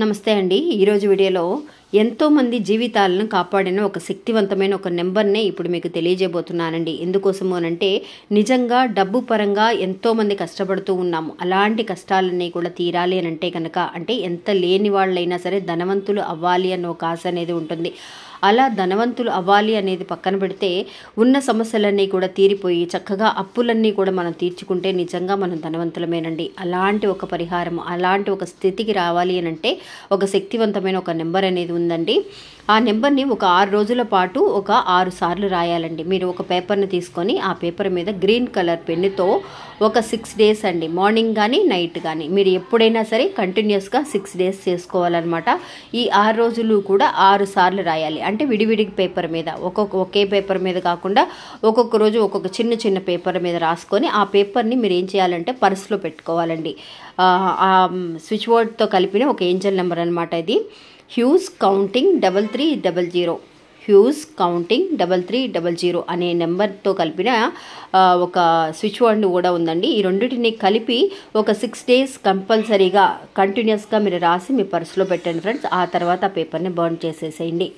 నమస్తే అండి. ఈరోజు వీడియోలో ఎంతోమంది జీవితాలను కాపాడిన ఒక శక్తివంతమైన ఒక నెంబర్నే ఇప్పుడు మీకు తెలియజేయబోతున్నానండి. ఎందుకోసము అనంటే నిజంగా డబ్బు పరంగా ఎంతోమంది కష్టపడుతూ ఉన్నాము. అలాంటి కష్టాలన్నీ కూడా తీరాలి అని అంటే కనుక అంటే ఎంత లేని వాళ్ళైనా సరే ధనవంతులు అవ్వాలి అన్న ఒక ఆశ అనేది ఉంటుంది. అలా ధనవంతులు అవ్వాలి అనేది పక్కన పెడితే ఉన్న సమస్యలన్నీ కూడా తీరిపోయి చక్కగా అప్పులన్నీ కూడా మనం తీర్చుకుంటే నిజంగా మనం ధనవంతులమేనండి. అలాంటి ఒక పరిహారం, అలాంటి ఒక స్థితికి రావాలి అని అంటే ఒక శక్తివంతమైన ఒక నెంబర్ అనేది ఉందండి. ఆ నెంబర్ని ఒక 6 రోజుల పాటు ఒక 6 సార్లు రాయాలండి. మీరు ఒక పేపర్ని తీసుకొని ఆ పేపర్ మీద గ్రీన్ కలర్ పెన్నుతో ఒక 6 డేస్ అండి, మార్నింగ్ కానీ నైట్ కానీ మీరు ఎప్పుడైనా సరే కంటిన్యూస్గా 6 డేస్ చేసుకోవాలన్నమాట. ఈ 6 రోజులు కూడా 6 సార్లు రాయాలి. అంటే విడివిడి పేపర్ మీద ఒకే పేపర్ మీద కాకుండా ఒక్కొక్క రోజు ఒక్కొక్క చిన్న చిన్న పేపర్ మీద రాసుకొని ఆ పేపర్ని మీరు ఏం చేయాలంటే పర్సులో పెట్టుకోవాలండి. స్విచ్ బోర్డ్తో కలిపిన ఒక ఏంజల్ నెంబర్ అనమాట ఇది. హ్యూజ్ కౌంటింగ్ 3300 హ్యూజ్ కౌంటింగ్ 3300 అనే నెంబర్తో కలిపిన ఒక స్విచ్ బోర్డ్ కూడా ఉందండి. ఈ రెండింటిని కలిపి ఒక 6 డేస్ కంపల్సరీగా కంటిన్యూస్గా మీరు రాసి మీ పర్సులో పెట్టండి ఫ్రెండ్స్. ఆ తర్వాత ఆ పేపర్ని బర్న్ చేసేసేయండి.